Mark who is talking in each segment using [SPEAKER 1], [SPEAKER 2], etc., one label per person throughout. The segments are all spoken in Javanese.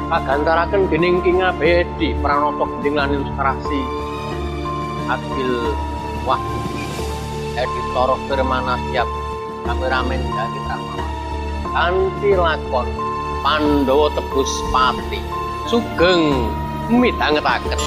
[SPEAKER 1] Kagantaraken dening King Abedi Pranoto Gending lan ilustrasi Agil Wahyu editor Firmana Siap kameramen Dani Rahmawan kanthi lakon Pandhawa Tebus Pati sugeng midhangetaken.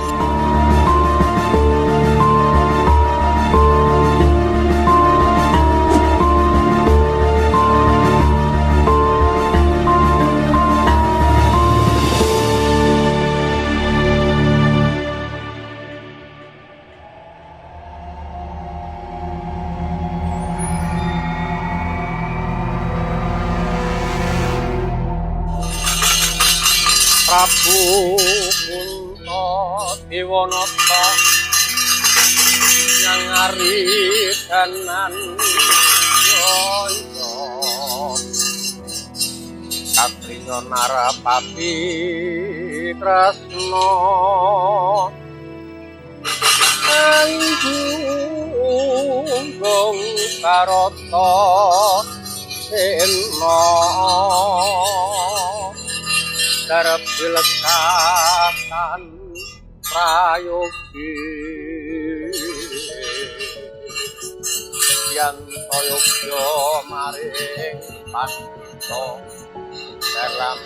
[SPEAKER 1] Prabu Puntadewanata yang aridanan yoyo Katringa Narapati Kresna Anggung Barata Sena Darab bilekatan prayogi yang toyogyo maring panto dalam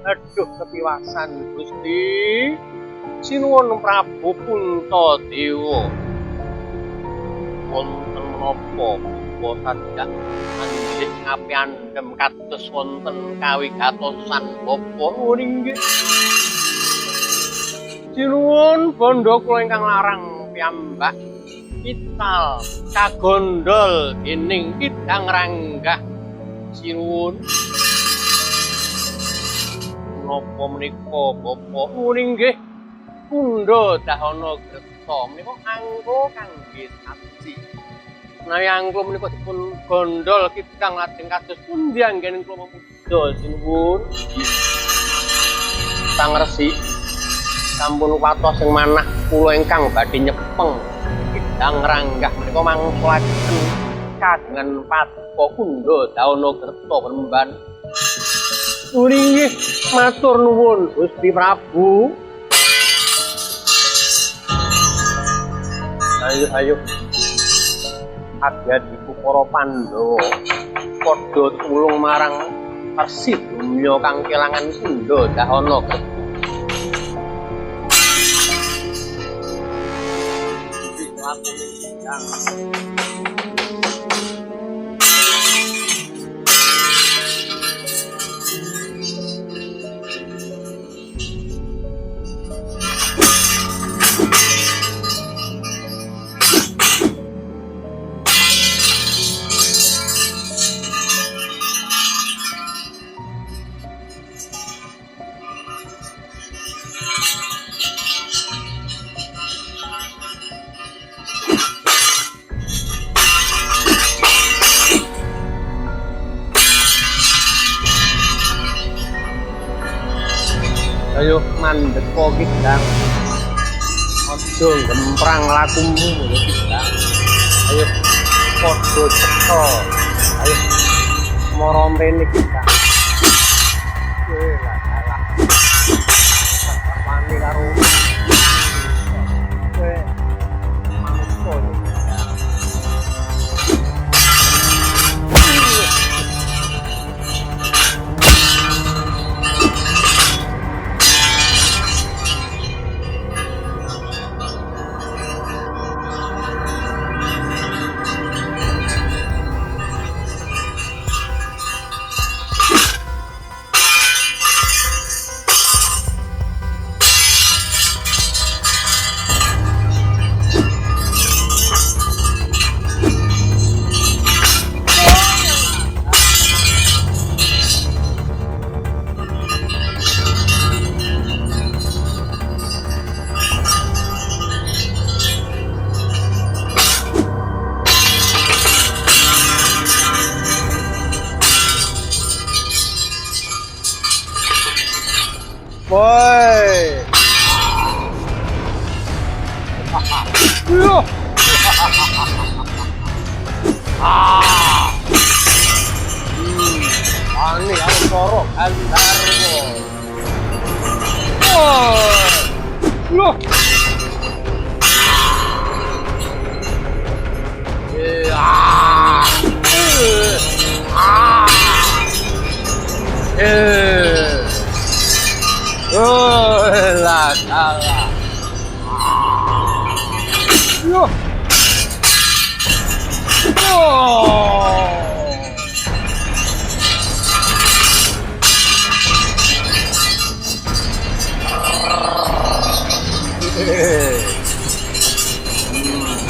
[SPEAKER 1] aduh kepiwasan Gusti sinuwun Prabu Puntadewa wonten menapa sadak anjing ngapi andhem kados wonten kawigatosan bapa inggih sinuwun bondo kula ingkang larang piyambak ital kagondol dening Kidang Ranggah sinuwun menapa menika bapa inggih Kunda Dahana Greta menika anggo kangge sabji menawi anggo menika dipun gondol Kidang lajeng kados pundi anggen kula muda sinuwun Sang Resi sampun watos sing manah kula ingkang badhe nyepeng Kidang Ranggah menika mangkulaken kagungan Paduka Kunda Dahana Greta Remban inggih matur nuwun Gusti Prabu. Ayo adyadiku para Pandhawa padha tulung marang Persidumya kang kelangan Kunda Dahana Greta. Ayo mandeka Kidang aja gemprang lakumu Kidang ayo padha cetha ayo mara mrene Kidang lah wani karo kowe manungsa Woi. Ah. Ani aku sorok antarmu. Loh. Lah salah. Loh.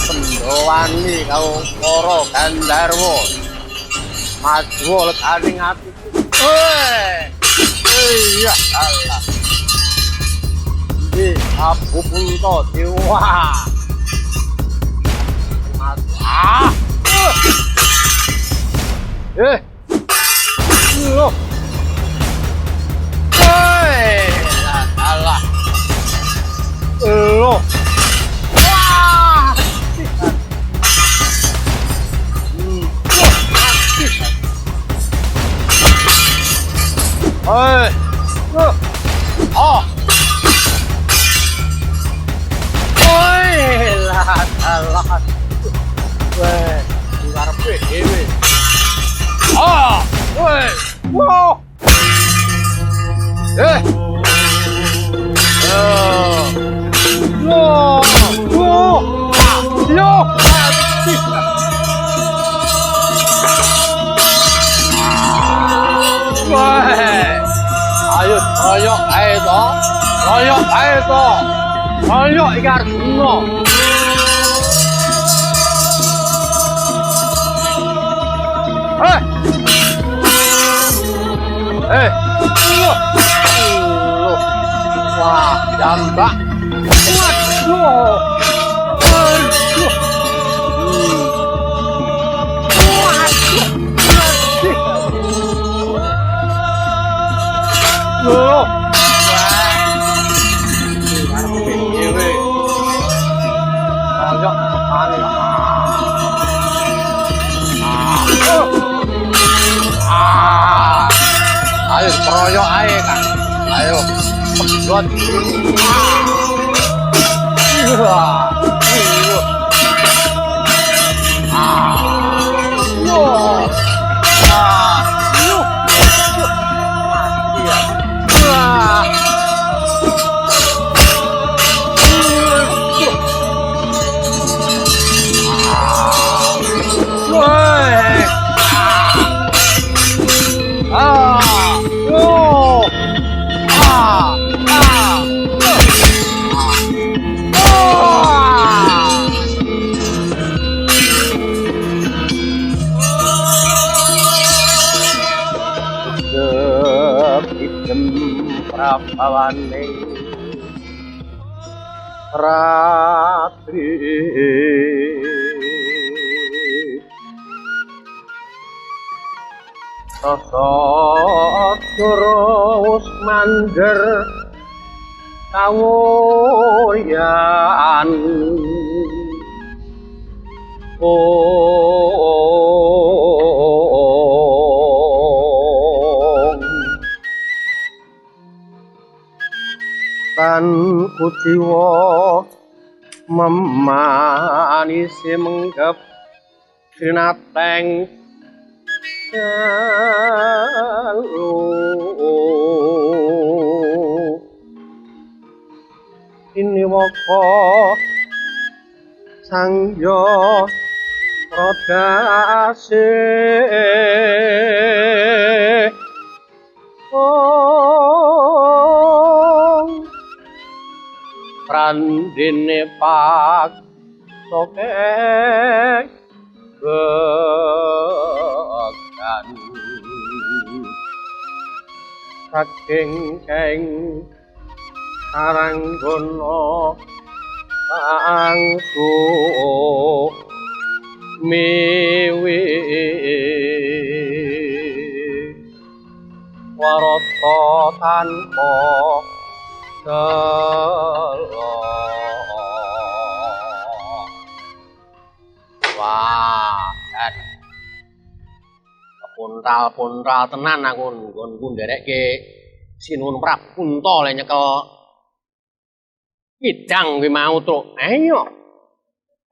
[SPEAKER 1] Pendowani kau Koro Gandarwo maju lekaning atiku. Iya Allah. Iki Abu Punto Dewa. Ah. Loh. Salah. Loh. Wah. Oh. Lah salah. Weh, ngarepe dhewe. Ah, weh. Wow. Loh. Loh. Loh. Weh. Ayo, royok ae to. Royok ae to. Royok iki arep ngono. Wah, jambak. Waduh. Loh. Ayo keroyok ae kan. Ayo pedot. Prabawane ratri sosok terus mandher kawuryan tan kuciwa memanisi menggep sinateng jalu ini woko sangyo rodase Prandene pak sokek began saking keng aranggono angku miwi warata tanpa selo. Wah, dan ponral tenan aku nggonku nderekke Sinuwun Prabu Kunto le nyekel kidang kuwi mau truk. Ayo.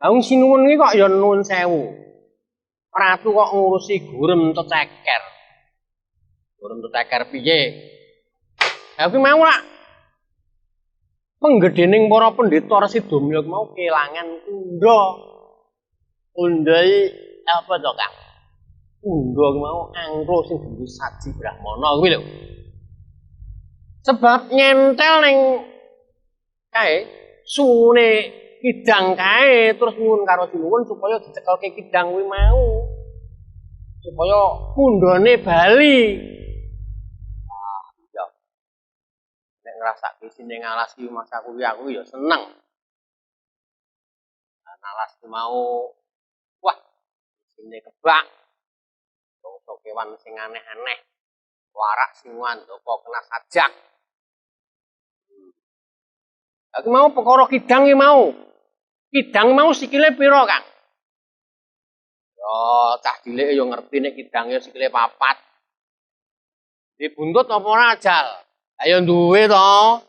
[SPEAKER 1] Wong Sinuwun iki kok ya nuwun sewu. Ratu kok ngurusi gurem teceker. Gurem teceker piye? Ha kuwi mau lak penggedhening para pendeta Resi Domya mau kelangan kundha. Kundha apa to, Kang? Kundha mau angklo sing dienggo saji Brahmana kuwi lho. Sebab nyentel ning kae suwune kidang kae terus nyuwun karo Sinuwun supaya dicekelke kidang kuwi mau. Supaya kundhane bali. Ah, iya. Nek ngrasake sine ngalas iki Mas aku ya seneng. Nalas mau wah sine kebak. Untuk kewan sing aneh-aneh. Warak sing ngandhapa kena sajak. Aku mau perkara kidang iki mau. Kidang mau sikile pira, Kang? Ya, cah cilik ya ngerti nek kidang ya sikile 4. Di buntut apa ora ajal? Ayo duwe to.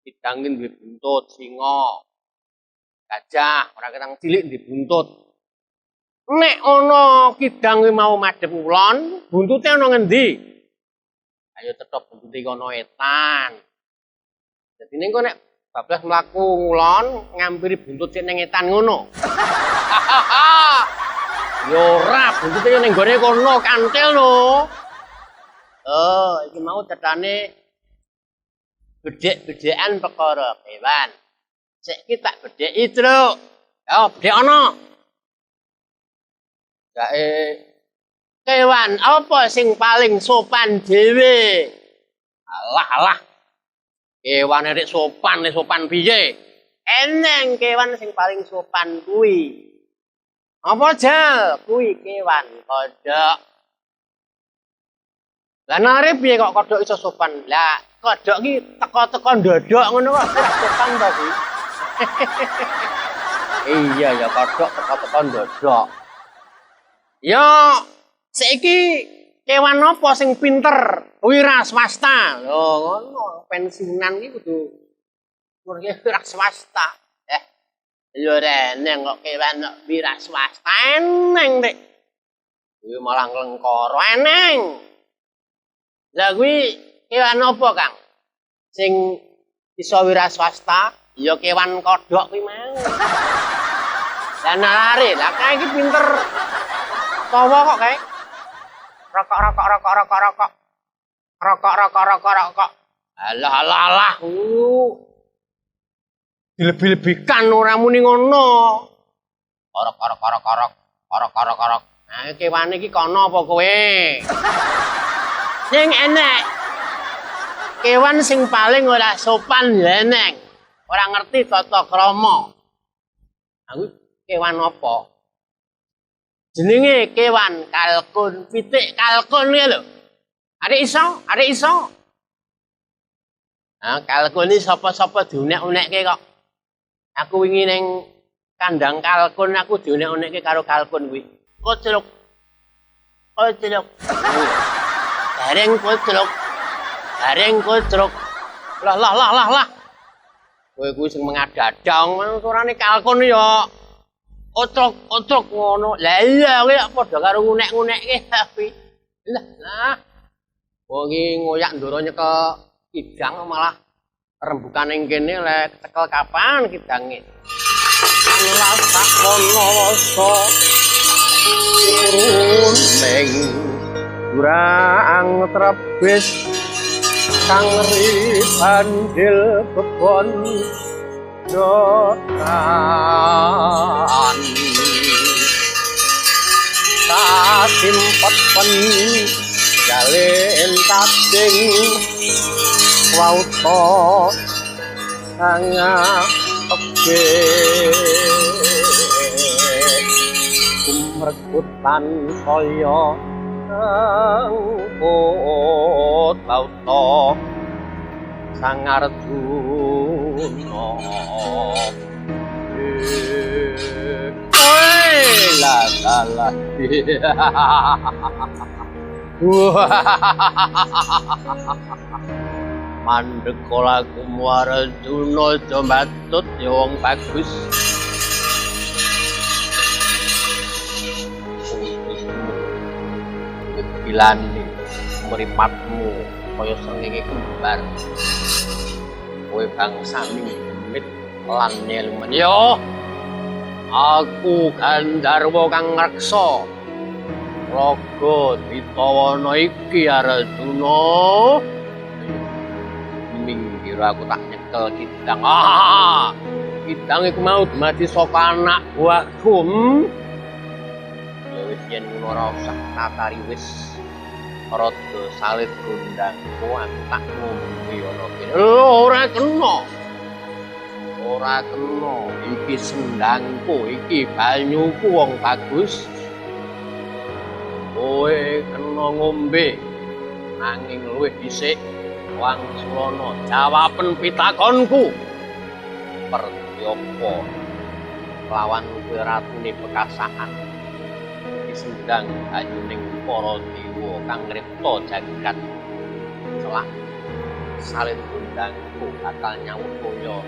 [SPEAKER 1] Kidang iki duwe buntut, singa, gajah, ora ketang cilik di buntut. Nek ana kidang kuwi mau madhep ulon, buntute ana ngendi? Ayo tetep buntute ana etan. Dadi ning kok nek bablas mlaku ngulon ngampiri buntut sik ning etan ngono. Yo ora, buntute yo ning gone kono kantil lho. Oh, iki mau cetane bedhek-bedhekan perkara kewan. Sik iki tak bedheki, Truk. Yo, bedhek ana. Kae kewan apa sing paling sopan dhewe? Alah. Kewan nek sopan piye? Eneng kewan sing paling sopan kuwi. Apa jal? Kuwi kewan kodhok. Lah nare piye kok kodhok iso sopan? Lah kodhok iki teko-teko ndodok ngono kok ora sopan to kuwi. Iya ya kodhok teko-teko ndodok. Ya, saiki kewan apa sing pinter? Wira swasta. Lho, ngono, pensiunan iki kudu wira swasta. Ya reneng kok kewan wira swasta eneng, Dik. Kuwi malah nglengkara eneng. Lah kuwi kewan apa, Kang? Sing iso wira swasta, ya kewan kodhok kuwi mau. Lah nalare, lah kae iki pinter. Tawa kok kae. Rokok. Rokok. Alah. Dilebih-lebihkan ora muni ngono. Korok. Nah, kewane iki kono apa kowe? Ning enek. Kewan sing paling ora sopan ya eneng. Ora ngerti tata krama. Aku kewan apa? Jenenge kewan kalkun, pitik kalkun ya lho. Adik iso. Nah, kalkun iki sapa-sapa diunek-unekke kok. Aku wingi ning kandang kalkun aku diunek-unekke karo kalkun kuwi. Kocluk. Gareng kocluk. Lah. Kowe kuwi sing mengadadang, suarane kalkun ya. Otrok ngono. Lah iya kowe kok padha karo ngunek-ngunekke tapi. Lah. Wong iki ngoyak ndoro nyekel kidang malah rembukan ning kene lek cekel kapan kidange. Allah sak monoso. Turun ning jurang trepis kang ribandil bebon dotan simpeten jalin tating wauta oke kumrekutan kaya angkut wauta Sang Arjuna. La la la. Mandek lagu Arjuna aja batut ya wong bagus. Bilani mripatmu kaya srengenge kembar. Kowe bangsane demit lan ilmen yo. Aku Gandharwa kang ngreksa raga Ditawana iki Arjuna. Minggir aku tak nyekel kidang. Kidang iku mau dumadi saka anak buahku. Ya wis yen ngono ora usah tatari wis rada salit gondangku aku tak ngombe ana kene. Ora kena. Ora kena, iki sendangku, iki banyuku wong bagus. Kowe kena ngombe, nanging luwih dhisik Wangsulana jawaben pitakonku. Pertiyapa lawan kowe ratune Pekasaan. Iki sendang banyuning para dewa kang ngripta jagat. Celak salin gondangku bakal nyawut koyo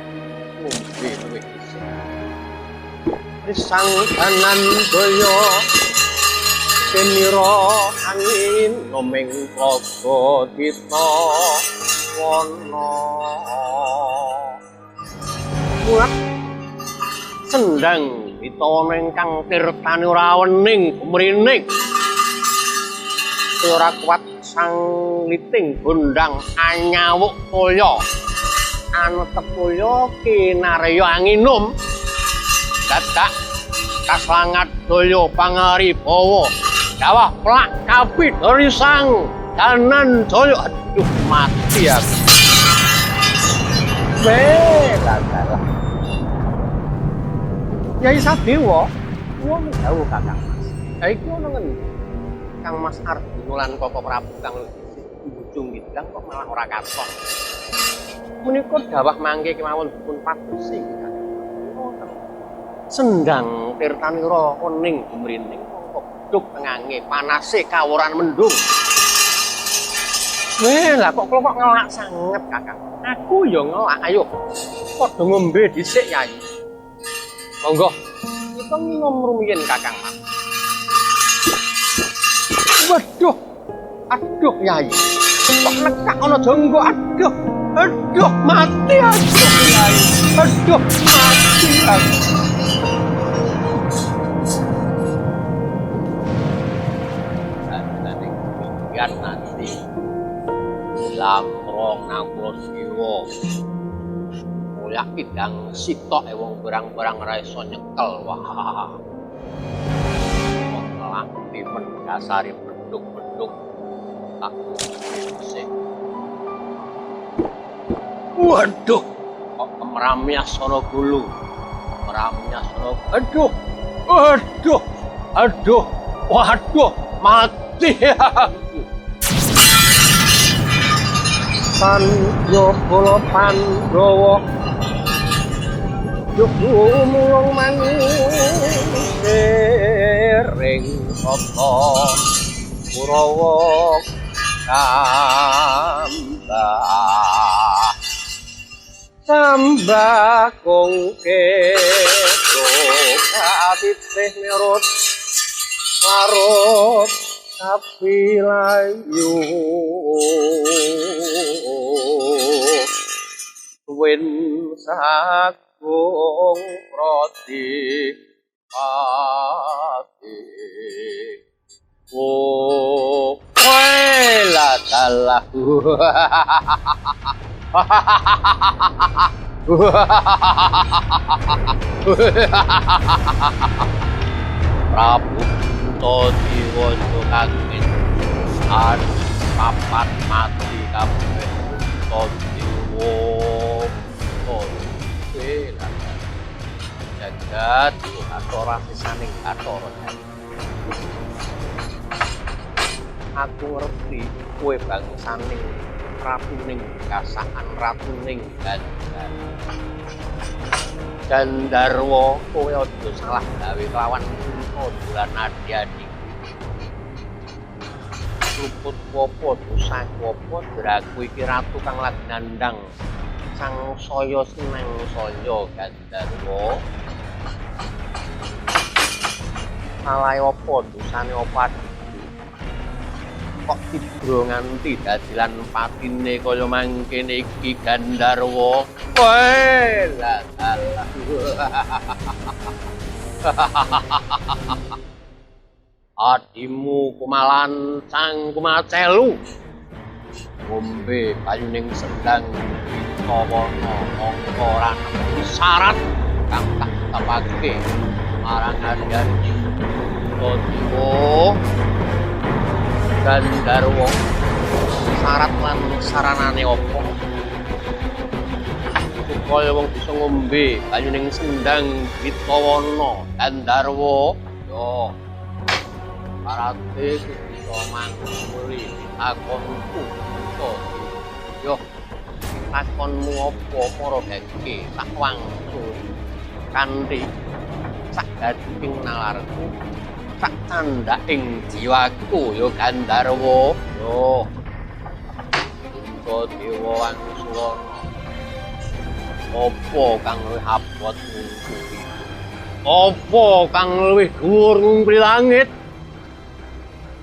[SPEAKER 1] ngombe luwih dhisik. Risang kanan daya penira angin nomeng raga Ditawana. Mulat sendang Ditawana ingkang tirtane ora wening gumrining. Ora kuat sang liting gondang anyawuk toya. Anu tepuyo kinarya anginum dadak kaslangat daya pangaribawa dawah plak kapit risang kanan daya. Aduh mati aku. Belalah Yai Sadewa wong dawuh Kakang Mas. Saiki ono ngendi Kang Mas Arjuna lan Koko Prabu kang ujung ngidang kok malah ora katon. Menika dawah mangke kemawon dipun padosi. Sendang tirtanira kuning gumrining mongko duk tengange panase kawuran mendung. Lah kok ngelak sanget Kakang. Aku ya ngelak, ayo. Padha ngombe dhisik Yai. Monggo. Kita minum rumiyin Kakang Mas. Waduh. Aduh Yai. Kok nekak ana jonggo, aduh. Aduh, mati aku, Yai. Aduh, mati aku. Dadane pian nanti. Lamrong nangkula siwa. Mulya kidang sitok wong barang-barang ora iso nyekel. Wah. Wong lampi mendasari beduk-beduk. Aku sing waduh, kok kemeramnya sono gulu. Kemeramnya sono. Aduh. Aduh. Aduh. Waduh, mati aku. Panjogolo Pandhawa Juku mulung maning tata Kurawa sambah kongke kabitih merut larut tapi layu win sagung prati pati oh la dalah Prabu Diwojo kagem an papat mati kabeh Diwo jagat Bathara sisaning Bathara. Aku ngerti kowe bangsaning ratuning kasaan ratuning Gandarwa kowe aja salah gawe lawan Kunto dolan adi-adi luput wopo dosa wopo draku iki ratu kang lagi nandang sang saya seneng saya Gandarwa salah opo dosane opo kok tidro nganti dadi lan patine kaya mangkene iki Gandarwa weh lah adimu kumalan sang kumacelu ngombe banyuning sendang Witawana mongko ora nemu syarat kang tak tetepake marang adi-adi Kunto Gandarwa syarat lan saranane opo supaya wong bisa ngombe banyuning sendang Witawana Gandarwa yo parate bisa mangkuri akonku Kunto yo akonmu opo para gage tak wangsul kanthi sak gading nalarku sak tandhaing jiwaku yo Gandarwa yo Kunto Dewa Wangsulana apa kang luwih abot ngungkuli apa kang luwih dhuwur ngungkuli langit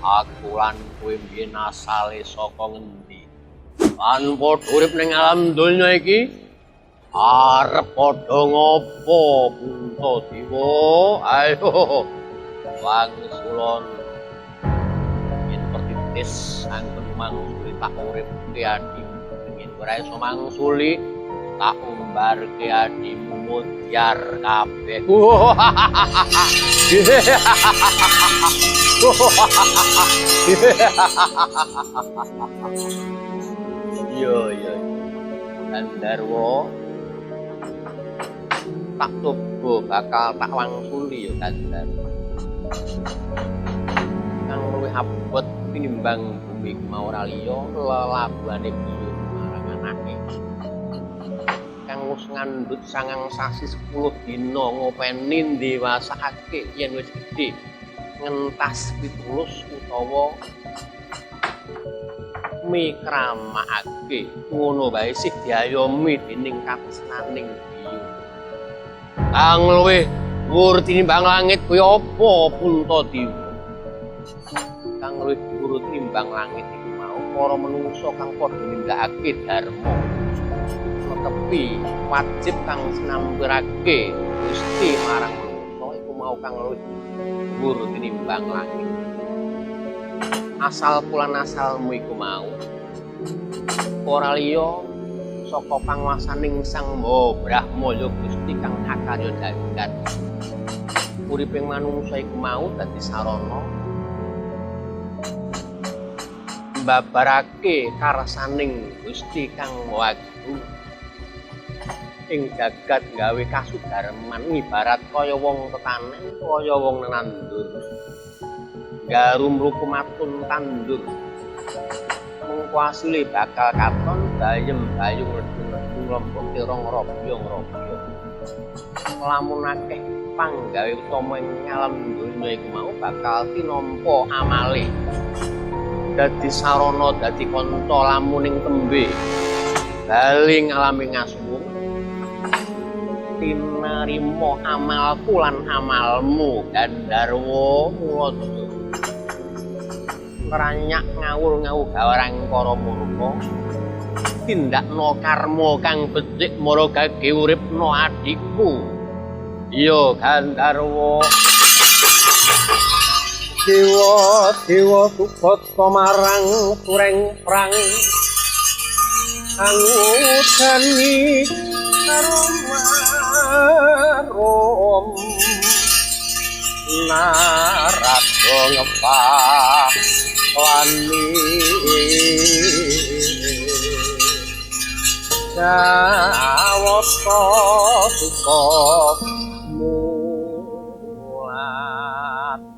[SPEAKER 1] aku lan kowe mbiyen asale saka ngendi lan padha urip ning alam donya iki arep padha ngopo Kunto Dewa ayo Wangsulana yen pertitis angken mangsuli tak urip ke adimu yen ora iso mangsuli tak umbarke adimu mutiar kabeh yo Gandarwa tak coba bakal tak wangsuli yo Gandarwa kang luwih abot tinimbang bumi mau ora liya lelabuhane biyo marang anake kang wis ngandhut 9 sasi 10 dina ngopeni ndewasakake yen wis gedhe ngentas pitulus utawa mikramakake ngono bae sih diayomi dening katresnaning biyo kang luwih dhuwur tinimbang langit kuwi apa Kunto Dewa kang luwih dhuwur tinimbang langit iku mau para manungsa kang padha nindakake dharma netepi wajib kang sinampirake Gusti marang manungsa iku mau kang luwih dhuwur tinimbang langit asal kulan asalmu iku mau ora liya saka panguwasaning Sang Maha Brahma ya Gusti kang akarya jagat uriping manungsa iku mau dadi sarana mbabarake karsaning Gusti kang Maha Agung ing jagat gawe kasudarman ibarat kaya wong tetanen kaya wong nenandur garum rukumatun tandur mengkuasile bakal katon bayem bayung redung lombok tirong robyong lamun akeh panggawe utama ing alam donya iku mau bakal tinampa amale dadi sarana dadi kanta lamuning tembe baling alami ngasuwung tinarima amalku lan amalmu Gandarwa mula ngranyak ngawul-ngawul gawarang para murka tindakno karma kang becik mara gage uripno adikku iya Gandarwa dewa subata marang sureng prang angudani arom narado ngepah wani jawata suka mulat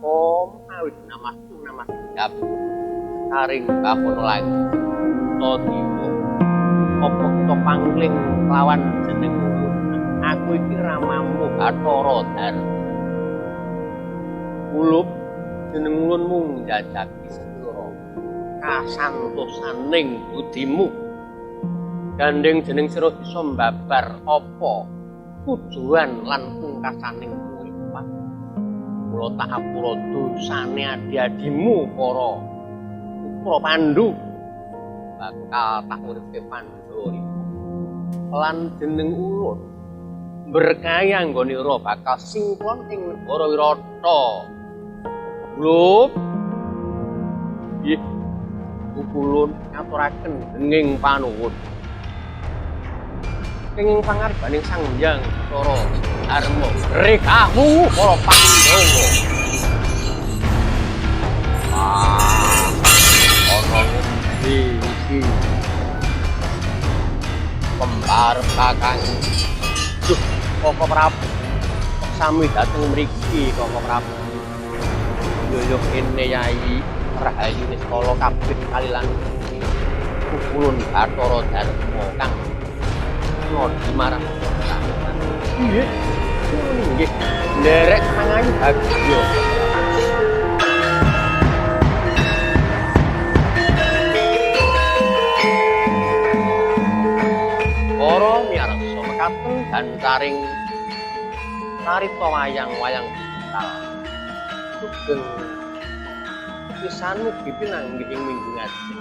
[SPEAKER 1] om awit namastu namas gap saring bakono lagi to diwo apa kita pangling lawan jeneng ulun. Aku iki ramamu Bathara Darma. Ulup jeneng ulun mung njajaki sedulur kasantosaning budimu. Gandeng jeneng sira bisa mbabar apa tujuan lan pungkasaning urip. Mula tak apura dosane adi-adimu para putra Pandhu. Bakal tak uripe Pandhawa lan jeneng ulun berkaya nggone ira bakal singklon ing negara Wirata. Lho. Nggih. Ulun ngaturaken denging panuwun. Kenging pangarbaning Sang Hyang Bathara Darma rekamu para Pandhawa. Ana iki kembar kakang Koko Prabu sami dateng mriki Koko Prabu. Yo kene Yai Rahayu Niskala kabeh kalilan ulun Bathara Darma kang ngodi marang sampeyan. Nggih. Nggih. Nderek mangayu bagya. Para miyarsa mekaten gancaring carita wayang-wayang digital. Sugeng pisan mugi pinanggih ing minggu ngajeng.